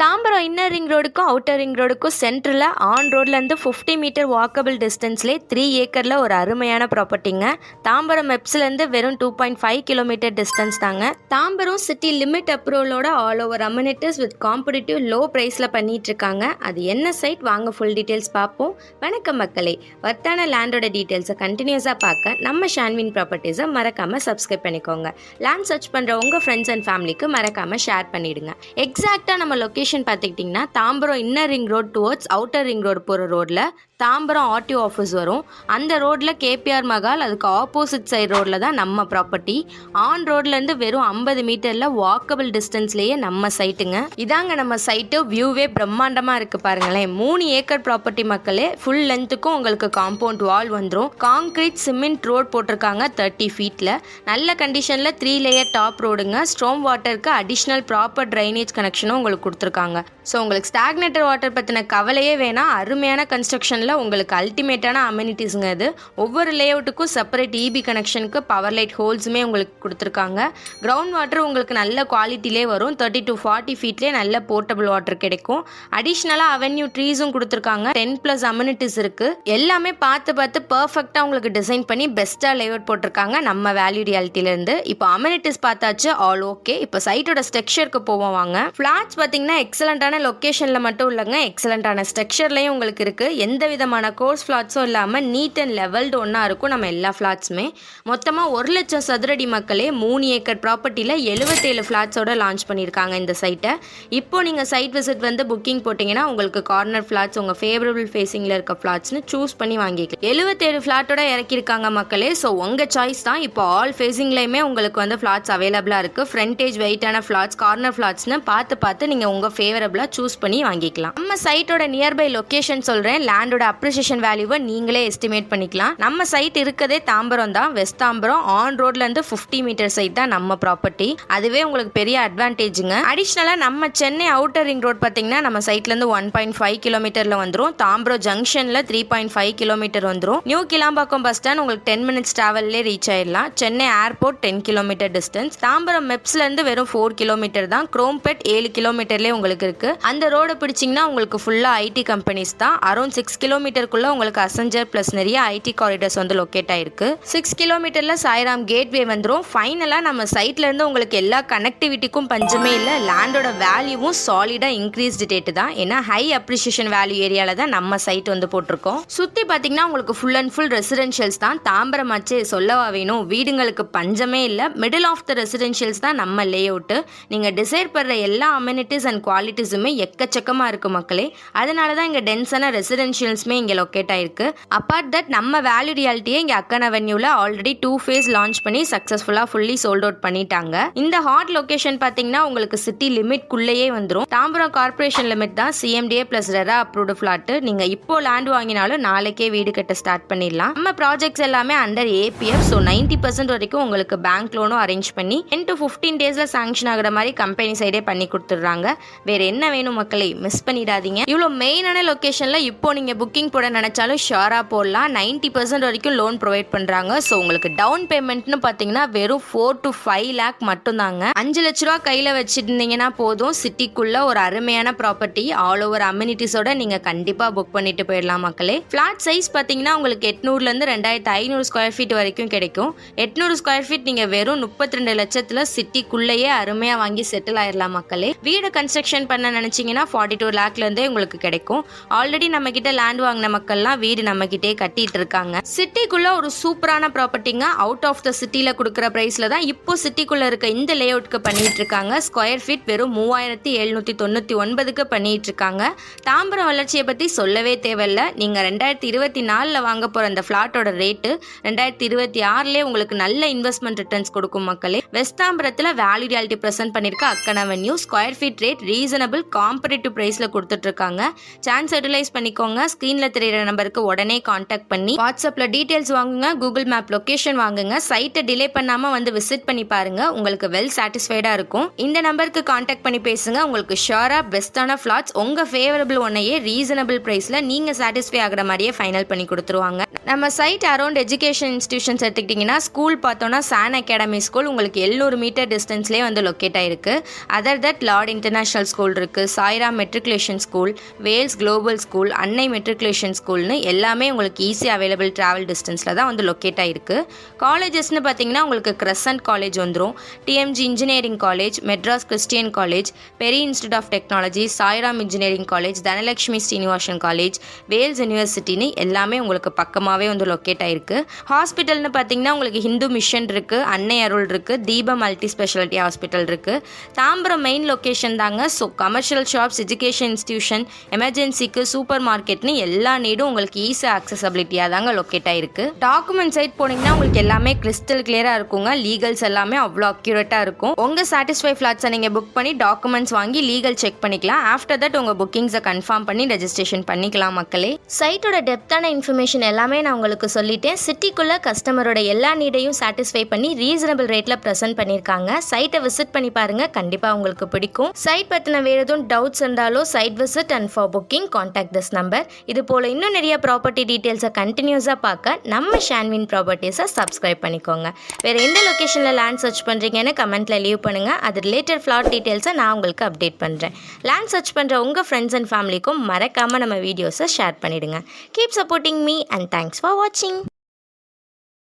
Tambaram inner ring ரோடுக்கும் outer ring ரோடுக்கும் சென்டரில் ஆன் ரோட்லேருந்து 50 மீட்டர் வாக்கபிள் டிஸ்டன்ஸ்லேயே 3 ஏக்கரில் ஒரு அருமையான ப்ராப்பர்ட்டிங்க. தாம்பரம் மெப்ஸ்லேருந்து வெறும் 2.5 கிலோமீட்டர் டிஸ்டன்ஸ் தாங்க. தாம்பரம் சிட்டி லிமிட் அப்ரூவலோட all over amenities with competitive low ப்ரைஸில் பண்ணிட்டு இருக்காங்க. அது என்ன சைட் வாங்க ஃபுல் டீட்டெயில்ஸ் பார்ப்போம். வணக்கம் மக்களே, வர்த்தான லேண்டோட டீட்டெயில்ஸை கண்டினியூஸாக பார்க்க நம்ம ஷான்வின் ப்ராப்பர்ட்டிஸை மறக்காமல் சப்ஸ்கிரைப் பண்ணிக்கோங்க. லேண்ட் சர்ச் பண்ணுற உங்கள் ஃப்ரெண்ட்ஸ் அண்ட் ஃபேமிலிக்கு மறக்காமல் ஷேர் பண்ணிவிடுங்க. எக்ஸாக்டாக நம்ம லொக்கேஷன் பார்த்துக்கிட்டிங்கன்னா Tambaram inner ring road towards outer ring road போகிற ரோட்டில் தாம்பரம் ஆர்டிஓ ஆஃபீஸ் வரும். அந்த ரோட்டில் கேபிஆர் மகால், அதுக்கு ஆப்போசிட் சைடு ரோட்டில் தான் நம்ம ப்ராப்பர்ட்டி. ஆன் ரோட்லேருந்து வெறும் 50 மீட்டரில் வாக்கபிள் டிஸ்டன்ஸ்லேயே நம்ம சைட்டுங்க. இதாங்க நம்ம சைட்டு. வியூவே பிரம்மாண்டமாக இருக்குது பாருங்களேன். 3 ஏக்கர் ப்ராப்பர்ட்டி மக்களே. ஃபுல் லென்த்துக்கும் உங்களுக்கு காம்பவுண்ட் வால் வந்துடும். காங்க்ரீட் சிமெண்ட் ரோட் போட்டிருக்காங்க 30 ஃபீட்டில். நல்ல கண்டிஷனில் 3 லேயர் டாப் ரோடுங்க. ஸ்ட்ரோம் வாட்டருக்கு அடிஷ்னல் ப்ராப்பர் ட்ரைனேஜ் கனெக்ஷனும் உங்களுக்கு கொடுத்துருக்காங்க. ஸோ உங்களுக்கு ஸ்டாக்னேட்டட் வாட்டர் பற்றின கவலையே வேணாம். அருமையான கன்ஸ்ட்ரக்ஷனில் உங்களுக்கு அல்டிமேட்டான அம்யூனிட்டிஸுங்க இது. ஒவ்வொரு லேஅவுட்டுக்கும் செப்பரேட் இபி கனெக்ஷனுக்கு பவர் லைட் ஹோல்ஸுமே உங்களுக்கு கொடுத்துருக்காங்க. கிரவுண்ட் வாட்டர் உங்களுக்கு நல்ல குவாலிட்டிலே வரும். 30 to 40 ஃபீட்லேயே நல்ல போர்ட்டபிள் வாட்டர் கிடைக்கும். அடிஷ்னலாக அவென்யூ ட்ரீஸும் கொடுத்துருக்காங்க. 10+ அம்யூனிட்டிஸ் இருக்குது. எல்லாமே பார்த்து பர்ஃபெக்டாக உங்களுக்கு டிசைன் பண்ணி பெஸ்ட்டாக லேஅவுட் போட்டிருக்காங்க நம்ம வேல்யூ ரியாலிட்டியிலேருந்து. இப்போ அம்யூனிட்டிஸ் பார்த்தாச்சு, ஆல் ஓகே. இப்போ சைட்டோட ஸ்ட்ரக்சருக்கு போவோம் வாங்க. ஃப்ளாட்ஸ் பார்த்தீங்கன்னா எக்ஸலண்ட்டான லொக்கேஷனில் மட்டும் இல்லைங்க, எக்ஸலண்ட்டான ஸ்ட்ரக்சர்லையும் உங்களுக்கு இருக்குது. எந்த விதமான கோர்ஸ் ஃப்ளாட்ஸும் இல்லாமல் நீட் அண்ட் லெவல்டு ஒன்றா இருக்கும் நம்ம எல்லா ஃப்ளாட்ஸுமே. மொத்தமாக 1 லட்சம் சதுரடி மக்களே 3 ஏக்கர் ப்ராப்பர்ட்டியில் 77 ஃப்ளாட்ஸோட லான்ச் பண்ணியிருக்காங்க இந்த சைட்டை. இப்போ நீங்கள் சைட் விசிட் வந்து புக்கிங் போட்டிங்கன்னா உங்களுக்கு கார்னர் ஃப்ளாட்ஸ் உங்கள் ஃபேவரபிள் ஃபேஸிங்கில் இருக்க ஃப்ளாட்ஸ்னு சூஸ் பண்ணி வாங்கிக்கலாம். 77 ஃப்ளாட்டோட இறக்கியிருக்காங்க மக்களே. ஸோ உங்கள் சாய்ஸ் தான். இப்போ ஆல் ஃபேஸிங்லேயுமே உங்களுக்கு வந்து ஃப்ளாட்ஸ் அவைலபிளாக இருக்குது. ஃப்ரண்டேஜ் வெயிட்டான ஃப்ளாட்ஸ், கார்னர் ஃப்ளாட்ஸ்னு பார்த்து நீங்கள் உங்கள் ஃபேவரபிளாக சூஸ் பண்ணி வாங்கிக்கலாம். நம்ம சைட்டோட நியர்பை லொக்கேஷன் சொல்கிறேன். லேண்டோட அப்ரிசியேஷன் வேல்யூவை நீங்களே எஸ்டிமேட் பண்ணிக்கலாம். நம்ம சைட் இருக்கதே தாம்பரம் தான், வெஸ்ட் தாம்பரம். ஆன் ரோட்லேருந்து 50 மீட்டர் சைட் தான் நம்ம ப்ராப்பர்ட்டி. அதுவே உங்களுக்கு பெரிய அட்வான்டேஜுங்க. அடிஷ்னலாக நம்ம சென்னை அவுட்டர் ரிங் ரோட் பார்த்தீங்கன்னா நம்ம சைட்லேருந்து 1.5 கிலோமீட்டரில் வந்துடும். தாம்பரம் ஜங்ஷனில் 3.5 கிலோமீட்டர் வந்துடும். நியூ கிளாம்பாக்கம் பஸ் ஸ்டாண்ட் உங்களுக்கு 10 மினிட்ஸ் டிராவல்லே ரீச் ஆயிடலாம். Chennai airport 10 kilometre distance. Tambaram மெப்ஸ்லேருந்து வெறும் 4 கிலோமீட்டர் தான். குரோம்பேட் 7 கிலோமீட்டர்லேயே உங்களுக்கு இருக்குது. அந்த ரோடை பிடிச்சிங்கன்னா உங்களுக்கு ஃபுல்லாக ஐடி கம்பெனிஸ் தான். அரௌண்ட் 6 கிலோமீட்டருக்குள்ளே உங்களுக்கு அசஞ்சர் ப்ளஸ் நிறைய ஐடி காரிடர்ஸ் வந்து லொக்கேட் ஆயிருக்கு. 6 கிலோமீட்டரில் சாய்ராம் கேட்வே வந்துடும். ஃபைனலாக நம்ம சைட்லேருந்து உங்களுக்கு எல்லா கனெக்டிவிட்டிக்கும் பஞ்சமே இல்லை. லேண்டோட வேல்யூவும் சாலிடாக இன்க்ரீஸ்டு டேட்டு தான். ஏன்னா ஹை அப்ரிசியேஷன் வேல்யூ ஏரியாவில் தான் நம்ம சைட் வந்து போட்டிருக்கோம். சுற்றி பார்த்தீங்கன்னா உங்களுக்கு ஃபுல் அண்ட் ஃபுல் ரெசிடென்ஷியல்ஸ் தான். தாம்பரம் ஆச்சு சொல்லவா வேணும், வீடுங்களுக்கு பஞ்சமே இல்லை. மிடில் ஆஃப் த ரெசிடென்ஷியல்ஸ் தான் நம்ம லே அவுட்டு. நீங்கள் டிசைர் பண்ணுற எல்லா அம்யூனிட்டிஸ் அண்ட் குவாலிட்டிஸுமே எக்கச்சக்கமாக இருக்குது மக்களே. அதனால தான் இங்கே டென்ஸான ரெசிடென்ஷியல்ஸுமே இங்கே லொக்கேட் ஆயிருக்கு. அப்பார்ட் தட் நம்ம வேல்யூ ரியாலிட்டியே இங்கே அக்கன் அவென்யூவில் ஆல்ரெடி 2 ஃபேஸ் லான்ச் பண்ணி சக்ஸஸ்ஃபுல்லாக ஃபுல்லி சோல்ட் அவுட் பண்ணிட்டாங்க. இந்த ஹாட் லொக்கேஷன் பார்த்தீங்கன்னா உங்களுக்கு சிட்டி லிமிட்குள்ளேயே வந்துடும். தாம்பரம் கார்பரேஷன் லிமிட் தான். CMDA plus RERA approved flat. நீங்கள் இப்போ லேண்ட் வாங்கினாலும் நாளைக்கே வீடு கட்ட ஸ்டார்ட் பண்ணிடலாம். நம்ம ப்ராஜெக்ட்ஸ் எல்லாமே அண்டர் ஏபிஎஃப். ஸோ 90% வரைக்கும் உங்களுக்கு பேங்க் லோனும் அரேஞ்ச் பண்ணி 10 to 15 டேஸில் சாங்ஷன் ஆகிற மாதிரி கம்பெனி சைடே பண்ணி கொடுத்துட்றாங்க. வேற என்ன வேணும் மக்களே, மிஸ் பண்ணிடாதீங்க. இவ்வளோ மெயினான லொக்கேஷனில் இப்போ நீங்கள் புக்கிங் போட நினைச்சாலும் ஷியோராக போடலாம். 90% வரைக்கும் லோன் ப்ரொவைட் பண்ணுறாங்க. ஸோ உங்களுக்கு டவுன் பேமெண்ட்னு பார்த்தீங்கன்னா வெறும் 4 to 5 லேக் மட்டும்தாங்க. 5 லட்ச ரூபா கையில் வச்சுருந்தீங்கன்னா போதும். சிட்டிக்குள்ளே ஒரு அருமையான ப்ராப்பர்ட்டி ஆல் ஓவர் அம்யூனிட்டிஸோட நீங்கள் கண்டிப்பாக புக் பண்ணிட்டு போயிடலாம் மக்களே. ஃப்ளாட் சைஸ் பார்த்தீங்கன்னா உங்களுக்கு 800லேருந்து 2500 ஸ்கொயர் ஃபீட் வரைக்கும் கிடைக்கும். 800 ஸ்கொயர் ஃபீட் நீங்கள் வெறும் 32 லட்சத்தில் சிட்டிக்குள்ளேயே அருமையாக வாங்கி செட்டில் ஆயிடலாம் மக்களே. வீடு கன்ஸ்ட்ரக்ஷன் பண்ண நினச்சிங்கன்னா 42 லேக்லேருந்தே உங்களுக்கு கிடைக்கும். ஆல்ரெடி நம்ம கிட்ட லேண்ட் வாங்கின மக்கள்லாம் வீடு நம்ம கிட்டே கட்டிட்டு இருக்காங்க. சிட்டிக்குள்ள ஒரு சூப்பரான ப்ராப்பர்ட்டிங்க. அவுட் ஆஃப் த சிட்டில கொடுக்குற பிரைஸ்ல தான் இப்போ சிட்டிக்குள்ள இருக்க இந்த லேஅவுட்க்கு பண்ணிட்டு இருக்காங்க. ஸ்கொயர் ஃபீட் வெறும் 3799க்கு பண்ணிட்டு இருக்காங்க. தாம்பரம் வளர்ச்சியை பத்தி சொல்லவே தேவையில்ல. நீங்க 2024ல் வாங்க போற அந்த பிளாட்டோட ரேட்டு 2026லே உங்களுக்கு நல்ல இன்வெஸ்ட்மெண்ட் ரிட்டர்ன்ஸ் கொடுக்கும் மக்களே. வெஸ்ட் தாம்பரத்தில் வேல்யூ ரியாலிட்டி பிரசன்ட் பண்ணிருக்க Akkan avenue square feet rate reasonable competitive பிரைஸ்ல கொடுத்துட்டு இருக்காங்க. சான்ஸ் யூட்டிலைஸ் பண்ணிக்கோங்க. ஸ்க்ரீனில் தெரியிற நம்பருக்கு உடனே காண்டாக்ட் பண்ணி வாட்ஸ்அப்பில் டீட்டெயில்ஸ் வாங்குங்க. கூகுள் மேப் லொக்கேஷன் வாங்குங்க. சைட்டை டிலே பண்ணாமல் வந்து விசிட் பண்ணி பாருங்க. உங்களுக்கு வெல் சாட்டிஸ்ஃபைடாக இருக்கும். இந்த நம்பருக்கு காண்டாக்ட் பண்ணி பேசுங்க. உங்களுக்கு ஷியோராக பெஸ்ட்டான ஃப்ளாட்ஸ் உங்கள் ஃபேவரபிள் ஒன்னையே ரீசனபிள் ப்ரைஸில் நீங்கள் சாட்டிஸ்ஃபை ஆகிற மாதிரியே ஃபைனல் பண்ணி கொடுத்துருவாங்க. நம்ம சைட் அரௌண்ட் எஜுகேஷன் இன்ஸ்டியூஷன்ஸ் எடுத்துக்கிட்டிங்கன்னா ஸ்கூல் பார்த்தோன்னா சான் அகாடமி ஸ்கூல் உங்களுக்கு 700 மீட்டர் டிஸ்டன்ஸ்லேயே வந்து லொக்கேட் ஆயிருக்கு. Other that Lord international school இருக்குது, Sairam matriculation school, Vels global school, Annai matriculation ஸ்கூல்னு எல்லாமே உங்களுக்கு ஈஸி அவைலபிள் ட்ராவல் டிஸ்டன்ஸில் தான் வந்து லொக்கேட் ஆகிருக்கு. காலேஜஸ்னு பார்த்தீங்கன்னா உங்களுக்கு கிரசன்ட் காலேஜ் வந்துடும், TMG engineering college, Madras Christian college, Peri institute of technology, Sairam engineering college, Dhanalakshmi Srinivasan college, Vels யூனிவர்சிட்டின்னு எல்லாமே உங்களுக்கு பக்கமாகவே வந்து லொக்கேட் ஆகிருக்கு. ஹாஸ்பிட்டல்னு பார்த்தீங்கன்னா உங்களுக்கு ஹிந்து மிஷன் இருக்குது, அன்னை அருள் இருக்குது, தீப மல்டி ஸ்பெஷாலிட்டி ஹாஸ்பிட்டல் இருக்குது. தாம்பரம் மெயின் லொக்கேஷன் தாங்க. So commercial shops, education institution, எமர்ஜென்சிக்கு, சூப்பர் மார்க்கெட்னு எல்லா நீடும் உங்களுக்கு ஈஸி ஆக்சசபிலிட்டியாக தாங்க லொக்கேட் ஆகிருக்கு. டாக்குமெண்ட் சைட் போனீங்கன்னா உங்களுக்கு எல்லாமே கிறிஸ்டல் கிளியராக இருக்குங்க. லீகல்ஸ் எல்லாமே அவ்வளோ அக்யூரேட்டாக இருக்கும். உங்கள் சாட்டிஸ்ஃபை ஃப்ளாட்ஸை நீங்கள் புக் பண்ணி டாக்குமெண்ட்ஸ் வாங்கி லீகல் செக் பண்ணிக்கலாம். ஆஃப்டர் தட் உங்கள் புக்கிங்ஸை கன்ஃபார்ம் பண்ணி ரெஜிஸ்ட்ரேஷன் பண்ணிக்கலாம் மக்களே. சைட்டோட டெப்த்தான இன்ஃபர்மேஷன் எல்லாமே நான் உங்களுக்கு சொல்லிட்டேன். சிட்டிக்குள்ளே கஸ்டமரோட எல்லா நீடையும் சாட்டிஸ்ஃபை பண்ணி ரீசனபிள் ரேட்டில் ப்ரெசென்ட் பண்ணியிருக்காங்க. சைட்டை விசிட் பண்ணி பாருங்கள், கண்டிப்பாக உங்களுக்கு பிடிக்கும். சைட் பற்றின வேறு எதுவும் டவுட்ஸ் இருந்தாலும் side visit and for booking contact this number. இது போல் இன்னும் நிறைய ப்ராப்பர்ட்டி டீட்டெயில்ஸை கண்டினியூஸாக பார்க்க நம்ம ஷான்வின் ப்ராப்பர்ட்டிஸை சப்ஸ்கிரைப் பண்ணிக்கோங்க. வேறு எந்த லொக்கேஷனில் லேண்ட் சர்ச் பண்ணுறீங்கன்னு கமெண்ட்டில் லீவ் பண்ணுங்கள். அது ரிலேட்டட் ஃப்ளாட் டீட்டெயில்ஸை நான் உங்களுக்கு அப்டேட் பண்ணுறேன். லேண்ட் சர்ச் பண்ணுற உங்கள் ஃப்ரெண்ட்ஸ் அண்ட் ஃபேமிலிக்கும் மறக்காமல் நம்ம வீடியோஸை ஷேர் பண்ணிவிடுங்க. Keep supporting me and thanks for வாட்சிங்.